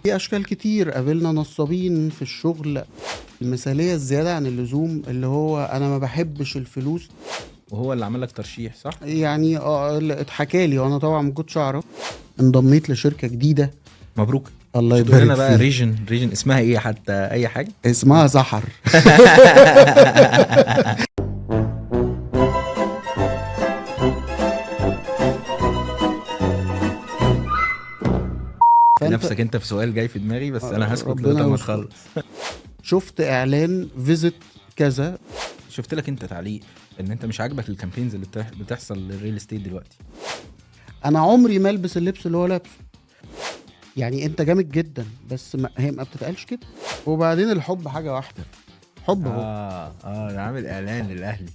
في اشكال كتير، قابلنا نصابين في الشغل. المثاليه الزياده عن اللزوم اللي هو انا ما بحبش الفلوس. وهو اللي عمل لك ترشيح صح؟ يعني اتحكى لي وانا طبعا ما كنتش اعرف. انضميت لشركه جديده. مبروك. الله تقول لنا يبارك بقى فيك. ريجن اسمها ايه حتى اي حاجه؟ اسمها سحر. نفسك انت في سؤال جاي في دماغي بس انا هسكت ربنا لغايه ما يستر. تخلص. شفت اعلان فيزيت كذا. شفت لك انت تعليق ان انت مش عاجبك الكامبينز اللي بتحصل للريل استيت دلوقتي. انا عمري ما البس اللبس اللي هو لابسه. يعني انت جامد جدا بس هي ما بتتقالش كده. وبعدين الحب حاجه واحده. حب هو. ده عامل اعلان للاهلي.